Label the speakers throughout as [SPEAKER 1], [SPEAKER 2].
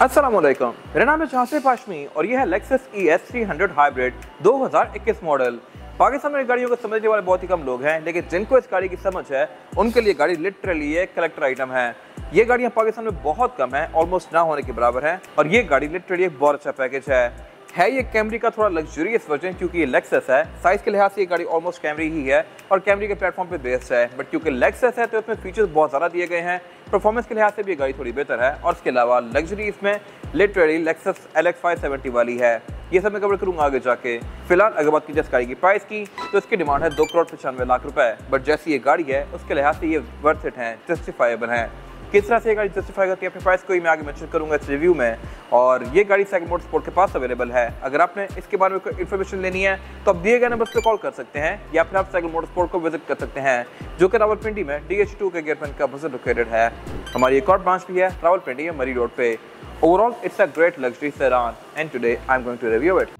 [SPEAKER 1] अस्सलामुअलैकुम, मेरा नाम है जहासिफ हाशमी और ये है Lexus ES 300 hybrid 2021 model. Pakistan में गाड़ियों को समझने वाले बहुत ही कम लोग हैं, लेकिन जिनको इस गाड़ी की समझ है उनके लिए गाड़ी लिटरली एक कलेक्टर आइटम है। ये गाड़ियाँ पाकिस्तान में बहुत कम है, ऑलमोस्ट ना होने के बराबर है, और ये गाड़ी लिटरली एक बहुत अच्छा पैकेज है ये कैमरी का थोड़ा लग्जरियस वर्जन, क्योंकि ये लेक्सस है। साइज के लिहाज से ये गाड़ी ऑलमोस्ट कैमरी ही है और कैमरी के प्लेटफॉर्म पे बेस्ड है, बट क्योंकि लेक्सस है तो इसमें फीचर्स बहुत ज़्यादा दिए गए हैं। परफॉर्मेंस के लिहाज से भी ये गाड़ी थोड़ी बेहतर है, और इसके अलावा लग्जरी इसमें लिटरली लेक्सस LX 570 वाली है। ये सब मैं कवर करूँगा आगे जाके। फिलहाल अगर बात की जाए इस गाड़ी की प्राइस की, तो इसकी डिमांड है 2,95,00,000 रुपए, बट जैसी ये गाड़ी है उसके लिहाज से ये वर्थ इट है, जस्टिफाइबल है। किस तरह से ये गाड़ी जस्टिफाई करती है अपने प्राइस को ही मैं आगे मेंशन करूंगा इस रिव्यू में। और ये गाड़ी साइकिल मोटरस्पोर्ट के पास अवेलेबल है। अगर आपने इसके बारे में कोई इन्फॉर्मेशन लेनी है तो आप दिए गए नंबर पर कॉल कर सकते हैं, या फिर आप साइकिल मोटरस्पोर्ट को विजिट कर सकते हैं, जो कि रावलपिंडी में DH2 के गेटमैन का अपोजिट लोकेटेड है। हमारी एक और ब्रांच भी है रावलपिंडी मरी रोड पे। Overall it's a great luxury sedan and today I am going to review it.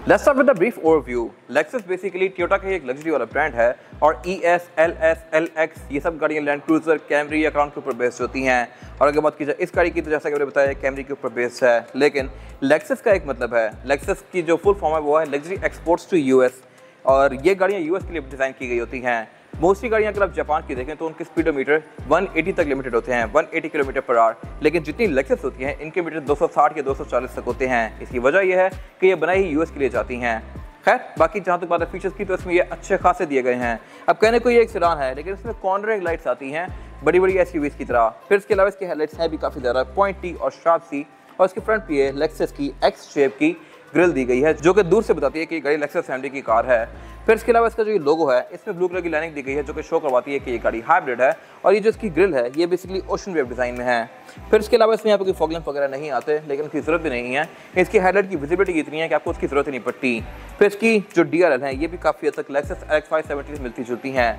[SPEAKER 1] Let's start with a brief overview. Lexus basically Toyota का एक लग्जरी वाला ब्रांड है, और ES, LS, LX ये सब गाड़ियाँ लैंड क्रूजर, कैमरी या crown के ऊपर बेस्ड होती हैं। और अगर बात की जाए इस गाड़ी की, तो जैसा कि मैंने बताया कैमरी के ऊपर बेस्ड है, लेकिन लेक्सस का एक मतलब है। लेक्सस की जो फुल फॉर्म है वो है लग्जरी एक्सपोर्ट्स टू US, और ये गाड़ियाँ US के लिए डिज़ाइन की गई होती हैं। मोस्टली गाड़ियाँ अगर आप जापान की देखें तो उनके स्पीडोमीटर 180 तक लिमिटेड होते हैं, 180 किलोमीटर पर आवर, लेकिन जितनी लेक्सस होती हैं इनके मीटर 260 या 240 तक होते हैं। इसकी वजह यह है कि ये बनाई ही US के लिए जाती हैं। खैर, बाकी जहाँ तक बात है फीचर्स की, तो इसमें ये अच्छे खासे दिए गए हैं। अब कहने को ये एक सेडान है, लेकिन इसमें कॉर्नरिंग लाइट्स आती हैं बड़ी बड़ी SUVs की तरह। फिर इसके अलावा इसके हेडलाइट्स हैं भी काफ़ी ज़्यादा पॉइंटी और शार्प सी, और इसके फ्रंट पे ये लेक्सस की X शेप की ग्रिल दी गई है, जो कि दूर से बताती है कि ये गाड़ी लेक्सस फैमिली की कार है। फिर इसके अलावा इसका जो ये लोगो है इसमें ब्लू कलर की लाइनिंग दी गई है, जो कि शो करवाती है कि ये गाड़ी हाइब्रिड है, और ये जो इसकी ग्रिल है ये बेसिकली ओशन वेव डिज़ाइन में है। फिर इसके अलावा इसमें यहाँ पे कोई फॉग लैंप वगैरह नहीं आते, लेकिन उसकी ज़रूरत भी नहीं है। इसकी हेडलाइट की विजिबिलिटी इतनी है कि आपको उसकी ज़रूरत ही नहीं पड़ती। फिर इसकी जो DRL है ये भी काफ़ी हद तक लेक्सस LX 570 से मिलती जुलती हैं।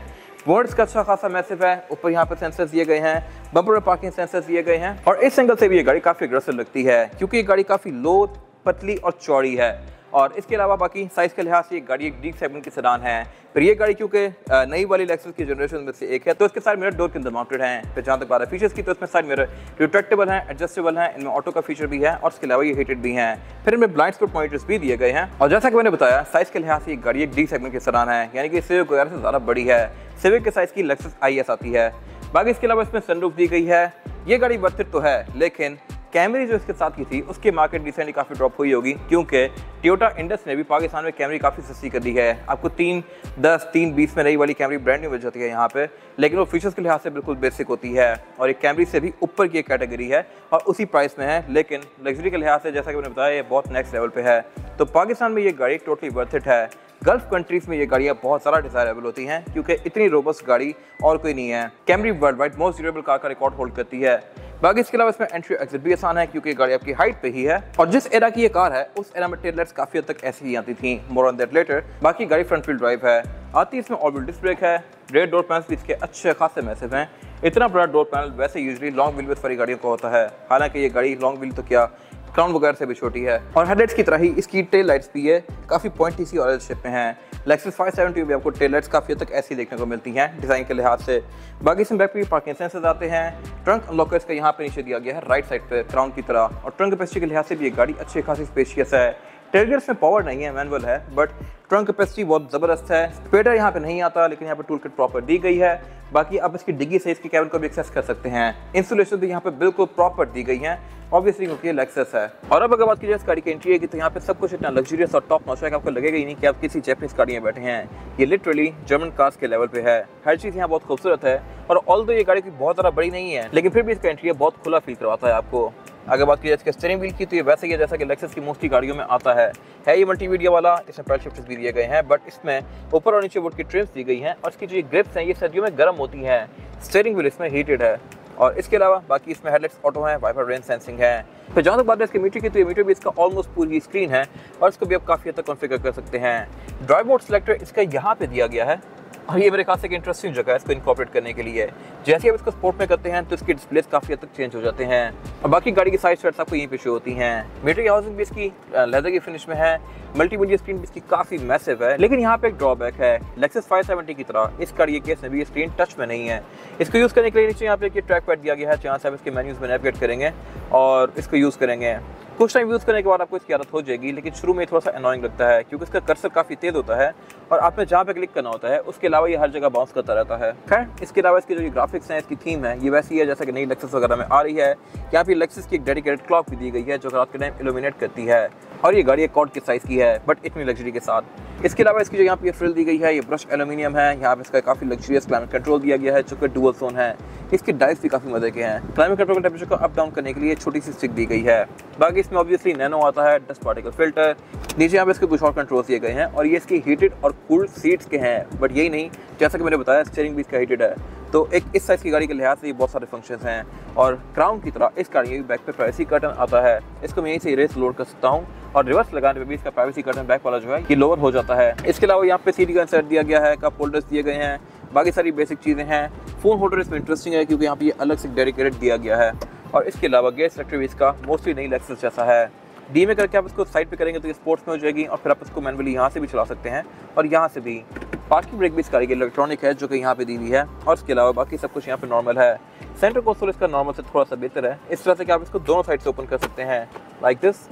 [SPEAKER 1] बोर्ड्स का अच्छा खासा मैसिव है, ऊपर यहाँ पे सेंसर्स दिए गए हैं, बम्पर और पार्किंग सेंसर्स दिए गए हैं, और इस एंगल से भी ये गाड़ी काफ़ी अग्रेसिव लगती है, क्योंकि ये गाड़ी काफ़ी लो, पतली और चौड़ी है। और इसके अलावा बाकी साइज़ के लिहाज से ये गाड़ी एक डी सेगमेंट की सेडान है। फिर ये गाड़ी क्योंकि नई वाली लेक्सस की जनरेशन में से एक है, तो इसके साइड मिरर डोर के अंदर माउंटेड हैं। फिर जहाँ तक बात है फीचर्स की, तो इसमें साइड मिरर रिट्रैक्टेबल हैं, एडजस्टेबल हैं, इनमें ऑटो का फीचर भी है, और इसके अलावा ये हीटेड भी हैं। फिर इनमें ब्लाइंड स्पॉट पॉइंटर्स भी दिए गए हैं, और जैसा कि मैंने बताया साइज़ के लिहाज से ये गाड़ी एक डी सेगमेंट की सेडान है, यानी कि सिविक वगैरह से ज़्यादा बड़ी है। सिविक के साइज़ की लेक्सस IS आती है। बाकी इसके अलावा इसमें सनरूफ दी गई है। ये गाड़ी वर्थ इट तो है, लेकिन कैमरी जो इसके साथ की थी उसकी मार्केट रिसेंटली काफ़ी ड्रॉप हुई होगी, क्योंकि टोयोटा इंडस ने भी पाकिस्तान में कैमरी काफ़ी सस्ती कर दी है। आपको 310, 320 में नई वाली कैमरी ब्रांड न्यू मिल जाती है यहाँ पे, लेकिन वो फीचर्स के लिहाज से बिल्कुल बेसिक होती है, और एक कैमरी से भी ऊपर की एक कैटेगरी है और उसी प्राइस में है। लेकिन लग्जरी के लिहाज से, जैसा कि मैंने बताया, ये बहुत नेक्स्ट लेवल पे है। तो पाकिस्तान में ये गाड़ी टोटली वर्थ इट है। गल्फ कंट्रीज़ में ये गाड़ियाँ बहुत ज़्यादा डिज़ायरेबल होती हैं, क्योंकि इतनी रोबस्ट गाड़ी और कोई नहीं है। Camry world wide most durable car का रिकॉर्ड होल्ड करती है। बाकी इसके अलावा इसमें एंट्री एग्जिट भी आसान है, क्योंकि गाड़ी आपकी हाइट पे ही है, और जिस एरा की ये कार है उस एरा में टेल लाइट्स काफ़ी हद तक ऐसी ही आती थी। More on that later. बाकी गाड़ी फ्रंट व्हील ड्राइव है, आती है इसमें ऑल व्हील डिस्क ब्रेक है। रेयर डोर पैनल्स भी इसके अच्छे खासे मैसिव हैं। इतना बड़ा डोर पैनल वैसे यूजुअली लॉन्ग व्हील बेस वाली गाड़ियों को होता है, हालांकि ये गाड़ी लॉन्ग व्हील तो क्या क्राउन वगैरह से भी छोटी है। और हेडलाइट्स की तरह ही इसकी टेल लाइट्स भी है, काफ़ी पॉइंटी सी ऑरेंज शेप में हैं। लेक्सस 570 भी आपको टेल लाइट्स काफ़ी हद तक ऐसी देखने को मिलती हैं डिज़ाइन के लिहाज से। बाकी इसमें बैक पे पार्किंग सेंसर्स आते हैं। ट्रंक अनलॉकर्स का यहाँ पे नीचे दिया गया है राइट साइड पे क्राउन की तरह, और ट्रंक कैपेसिटी के लिहाज से भी ये गाड़ी अच्छी खासी स्पेशियस है। टेलगेट्स में पावर नहीं है, मैनुअल है, बट ट्रंक कैपेसिटी बहुत ज़बरदस्त है। स्पेडर यहाँ पे नहीं आता, लेकिन यहाँ पे टूल किट प्रॉपर दी गई है। बाकी आप इसकी डिग्गी से इसकी कैबिन को भी एक्सेस कर सकते हैं। इंसुलेशन भी यहाँ पे बिल्कुल प्रॉपर दी गई है, ऑब्वियसली क्योंकि ये लेक्सस है। और अब अगर बात की जाए इस गाड़ी के इंटीरियर की, तो यहाँ पे सब कुछ इतना लग्जरियस और टॉप नॉच है कि आपको लगेगा ही नहीं कि आप किसी जैपनीज गाड़ी में बैठे हैं। ये लिटरली जर्मन कार्स के लेवल पे है। हर चीज़ यहाँ बहुत खूबसूरत है, और ऑल्दो ये गाड़ी की बहुत ज़्यादा बड़ी नहीं है, लेकिन फिर भी इसका इंटीरियर बहुत खुला फील करवाता है आपको। अगर बात की जाए इसके स्टीयरिंग व्हील की, तो ये वैसे ही है जैसा कि लेक्सस की मोस्टली गाड़ियों में आता है ये मल्टीमीडिया वाला। इसमें पैडल शिफ्टर्स भी दिए गए हैं, बट इसमें ऊपर और नीचे वुड की ट्रिम्स दी गई हैं, और इसकी जो ये ग्रिप्स हैं ये सर्दियों में गर्म होती हैं। स्टीयरिंग व्हील इसमें हीटेड है, और इसके अलावा बाकी इसमें हेडलाइट्स ऑटो हैं, वाइपर रेन सेंसिंग है। फिर जहाँ तक बात है इसके मीटर की, तो ये मीटर भी इसका ऑलमोस्ट पूरी स्क्रीन है, और इसको भी आप काफ़ी हद तक कॉन्फ़िगर कर सकते हैं। ड्राइव मोड सेलेक्टर इसका यहाँ पे दिया गया है, और ये मेरे ख्याल से एक इंटरेस्टिंग जगह है इसको इनकॉर्पोरेट करने के लिए। जैसे आप इसको स्पोर्ट में करते हैं तो इसके डिस्प्लेस काफ़ी हद तक चेंज हो जाते हैं और बाकी गाड़ी की साइड स्टेट्स आपको यहीं पे शो होती हैं। मिलिट्री हाउसिंग भी इसकी लेदर की फिनिश में है, मल्टीमीडिया स्क्रीन भी इसकी काफ़ी मैसिव है। लेकिन यहाँ पे एक ड्रॉबैक है, लेक्सस 570 की तरह इस गाड़ी के केस में भी ये स्क्रीन टच में नहीं है। इसको यूज़ करने के लिए नीचे यहाँ पे ट्रैक पैड दिया गया है जहाँ से आप इसके मेन्यूज़ में नेविगेट करेंगे और इसको यूज़ करेंगे। कुछ टाइम यूज़ करने के बाद आपको इसकी आदत हो जाएगी, लेकिन शुरू में थोड़ा सा अनोइंग लगता है क्योंकि इसका कर्सर काफ़ी तेज होता है और आपने जहाँ पे क्लिक करना होता है उसके अलावा ये हर जगह बाउंस करता रहता है। खैर, इसके अलावा इसकी जो ग्राफिक्स हैं, इसकी थीम है, ये वैसी है जैसा कि नई लेक्सस वगैरह में आ रही है। यहाँ पे लेक्सस की एक डेडिकेटेड क्लॉक भी दी गई है जो रात के टाइम इल्यूमिनेट करती है और ये गाड़ी एक कॉर्ड के साइज़ की है बट इतनी लग्जरी के साथ। इसके अलावा इसकी जो यहाँ पे फ्रिल दी गई है ये ब्रश एल्यूमिनियम है। यहाँ पे इसका काफ़ी लग्जरियस क्लाइमेट कंट्रोल दिया गया है जो कि डुअल जोन है। इसके डाइस भी काफ़ी मजे के हैं। क्लाइमेट कंट्रोल के टेम्परेचर को अप डाउन करने के लिए छोटी सी स्टिक दी गई है। बाकी इसमें ऑब्वियसली नैनो आता है, डस्ट पार्टिकल फिल्टर, नीचे यहाँ पे इसके कुछ और कंट्रोल्स दिए गए हैं और ये इसकी हीटेड और कूल्ड सीट्स के हैं। बट यही नहीं, जैसा कि मैंने बताया स्टीयरिंग भी इसका हीटेड है, तो एक इस साइज़ की गाड़ी के लिहाज से ये बहुत सारे फंक्शंस हैं। और क्राउन की तरह इस गाड़ी में बैक पे प्राइवेसी कर्टन आता है, इसको मैं यहीं से इरेज लोड कर सकता हूँ और रिवर्स लगाने पे भी इसका प्राइवेसी कर्टन बैक वाला जो है ये लोअर हो जाता है। इसके अलावा यहाँ पे सीडी का इंसर्ट दिया गया है, कप होल्डर्स दिए गए हैं, बाकी सारी बेसिक चीज़ें हैं। फ़ोन होल्डर इसमें इंटरेस्टिंग है क्योंकि यहाँ पे ये अलग से डेडिकेटेड दिया गया है और इसके अलावा गेयर सेक्टर भी इसका मोस्टली नई लेक्सस जैसा है। डी में करके आप इसको साइड पे करेंगे तो ये स्पोर्ट्स में हो जाएगी और फिर आप इसको मैनुअली यहाँ से भी चला सकते हैं और यहाँ से भी। पार्किंग ब्रेक भी इस गाड़ी की इलेक्ट्रॉनिक है जो कि यहाँ पे दी हुई है और इसके अलावा बाकी सब कुछ यहाँ पे नॉर्मल है। सेंटर कंसोल इसका नॉर्मल से थोड़ा सा बेहतर है, इस तरह से कि आप इसको दोनों साइड से ओपन कर सकते हैं लाइक दिस।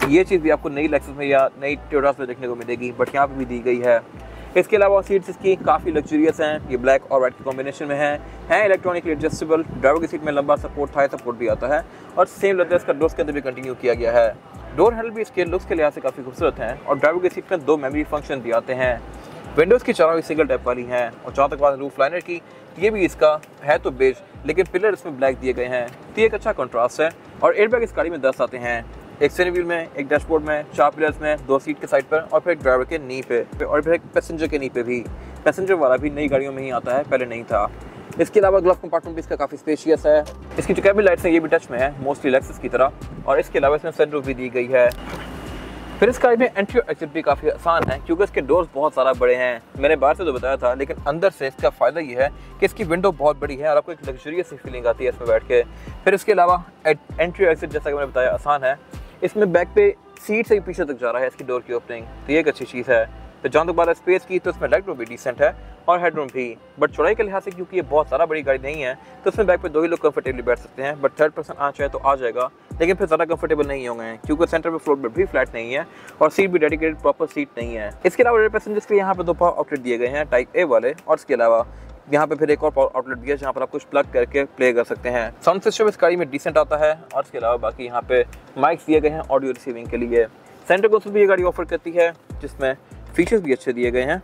[SPEAKER 1] ये चीज़ भी आपको नई लेक्सस में या नई टोयोटास में देखने को मिलेगी बट यहाँ पे भी दी गई है। इसके अलावा सीट्स इसकी काफ़ी लग्जरियस हैं, ये ब्लैक और वाइट के कॉम्बिनेशन में हैं इलेक्ट्रॉनिकली एडजस्टेबल। ड्राइवर की सीट में लंबा सपोर्ट, थाई सपोर्ट भी आता है और सेम लेदर इसका डोर्स के अंदर भी कंटिन्यू किया गया है। डोर हैंडल भी इसके लुक्स के लिहाज से काफ़ी खूबसूरत हैं और ड्राइवर की सीट में 2 मेमोरी फंक्शन भी आते हैं। विंडोज़ की चारों सिंगल टैप वाली हैं और जहाँ तक बात रूफ लाइनर की, ये भी इसका है तो बेज लेकिन पिलर इसमें ब्लैक दिए गए हैं, तो ये एक अच्छा कंट्रास्ट है। और एयरबैग इस गाड़ी में 10 आते हैं, एक स्टीयरिंग व्हील में, एक डैशबोर्ड में, 4 पिलर्स में, 2 सीट के साइड पर और फिर एक ड्राइवर के नी पे और फिर एक पैसेंजर के नी पे भी। पैसेंजर वाला भी नई गाड़ियों में ही आता है, पहले नहीं था। इसके अलावा ग्लव कंपार्टमेंट भी इसका काफ़ी स्पेशियस है। इसकी जो कैबिन लाइट्स हैं ये भी टच में है, मोस्टली लेक्सस की तरह। और इसके अलावा इसमें सनरूफ भी दी गई है। फिर इस गाड़ी में एंट्री और एग्जिट भी काफ़ी आसान है क्योंकि इसके डोर्स बहुत ज़्यादा बड़े हैं। मैंने बाहर से तो बताया था, लेकिन अंदर से इसका फ़ायदा ये है कि इसकी विंडो बहुत बड़ी है और आपको एक लग्जरियस सी फीलिंग आती है इसमें बैठ के। फिर इसके अलावा एंट्री और एग्जिट जैसा कि मैंने बताया आसान है। इसमें बैक पे सीट से ही पीछे तक जा रहा है इसकी डोर की ओपनिंग, तो ये एक अच्छी चीज़ है। तो जहाँ तक बात है स्पेस की, तो इसमें लेग रूम भी डिसेंट है और हेड रूम भी, बट चौड़ाई के लिहाज से क्योंकि ये बहुत ज़्यादा बड़ी गाड़ी नहीं है तो इसमें बैक पे 2 ही लोग कंफर्टेबली बैठ सकते हैं। बट 3rd पर्सन आ चाहे तो आ जाएगा, लेकिन फिर ज़्यादा कंफर्टेबल नहीं होंगे क्योंकि सेंटर में फ्लोर बेड भी फ्लैट नहीं है और सीट भी डेडिकेटेड प्रॉपर सीट नहीं है। इसके अलावा रेयर पैसेंजर्स के लिए यहाँ पे 2 पावर आउटलेट दिए गए हैं टाइप ए वाले और इसके अलावा यहाँ पे फिर एक और पावर आउटलेट दिया है जहाँ पर आप कुछ प्लग करके प्ले कर सकते हैं। साउंड सिस्टम इस गाड़ी में डिसेंट आता है और इसके अलावा बाकी यहाँ पे माइक्स दिए गए हैं ऑडियो रिसीविंग के लिए। सेंटर कंसोल भी ये गाड़ी ऑफर करती है जिसमें फीचर्स भी अच्छे दिए गए हैं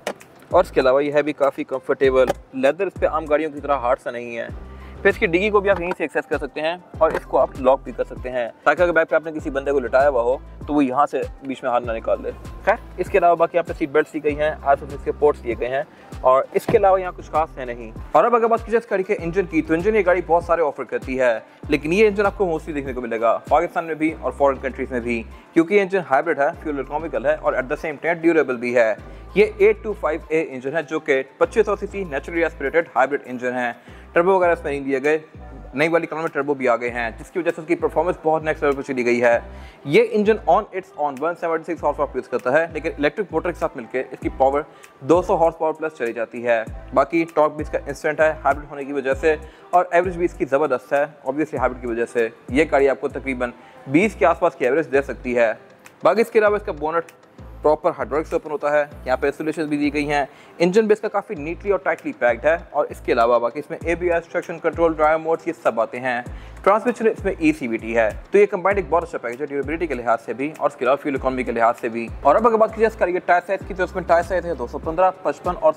[SPEAKER 1] और इसके अलावा यह भी काफ़ी कंफर्टेबल। लेदर इस पर आम गाड़ियों की तरह हार्ड सा नहीं है। फिर इसकी डिग्गी को भी आप यहीं से एक्सेस कर सकते हैं और इसको आप लॉक भी कर सकते हैं ताकि अगर बैक पे आपने किसी बंदे को लिटाया हुआ हो तो वो यहाँ से बीच में हाथ ना निकाल दे। खैर, इसके अलावा बाकी यहाँ पे सीट बेल्ट दी गई हैं, आसपास इसके पोर्ट्स दिए गए हैं और इसके अलावा यहाँ कुछ खास है नहीं। और अब अगर बात कीजिए इस गाड़ी के इंजन की, तो इंजन ये गाड़ी बहुत सारे ऑफर करती है, लेकिन ये इंजन आपको मोस्टली देखने को मिलेगा पाकिस्तान में भी और फॉरेन कंट्रीज में भी क्योंकि इंजन हाइब्रिड है, फ्यूल इकोनॉमिकल है और at the same time durable भी है। ये 825A इंजन है जो कि 2500 CC naturally aspirated hybrid engine है। टर्बो वगैरह इसमें नहीं दिए गए, नई वाली कार में टर्बो भी आ गए हैं जिसकी वजह से उसकी परफॉर्मेंस बहुत नेक्स्ट लेवल पर चली गई है। ये engine on 176 horse power produce करता है, लेकिन इलेक्ट्रिक मोटर के साथ मिलकर इसकी पावर 200 हॉर्स पावर प्लस चली जाती है। बाकी टॉर्क भी इसका इंस्टेंट है हाइब्रिड होने की वजह से और एवरेज भी इसकी ज़बरदस्त है ऑब्वियसली हाइब्रिड की वजह से। ये गाड़ी आपको तकरीबन 20 के आसपास की एवरेज दे सकती है। बाकी इसके अलावा इसका बोनट प्रॉपर हाइड्रोलिक से ओपन होता है, यहाँ पे इंसुलेशन भी दी गई हैं। इंजन बेस का काफ़ी नीटली और टाइटली पैक्ड है और इसके अलावा बाकी इसमें ABS, traction control, drive modes ये सब आते हैं। ट्रांसमिशन इसमें ECVT है, तो ये कंबाइंड एक बहुत अच्छा पैकेज है ड्यूरेबिलिटी के लिहाज से भी और इसके अलावा फ्यूल इकोनॉमी के लिहाज से भी। और अब अगर बात कीजिए इसका टायर साइज की, तो इसमें टायर साइज है 215, 55 और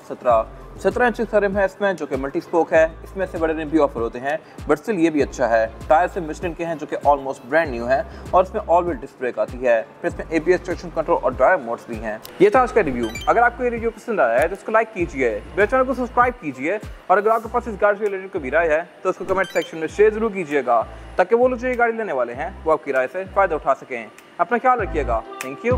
[SPEAKER 1] 17 इंच का रिम है इसमें जो कि मल्टी स्पोक है। इसमें से बड़े रिम भी ऑफर होते हैं बट स्टिल ये भी अच्छा है। टायर से मिशलिन के हैं जो कि ऑलमोस्ट ब्रांड न्यू है और इसमें ऑल व्हील डिस्क ब्रेक आती है। फिर इसमें ABS, ट्रैक्शन कंट्रोल और ड्राइव मोड्स भी हैं। ये था आज का रिव्यू। अगर आपको ये रिव्यू पसंद आया है तो इसको लाइक कीजिए, मेरे चैनल को सब्सक्राइब कीजिए और अगर आपके पास इस गाड़ी से रिलेटेड कोई राय है तो उसको कमेंट सेक्शन में शेयर जरूर कीजिएगा ताकि वो लोग जो ये गाड़ी लेने वाले हैं वो आपकी राय से फ़ायदा उठा सकें। अपना ख्याल रखिएगा। Thank you.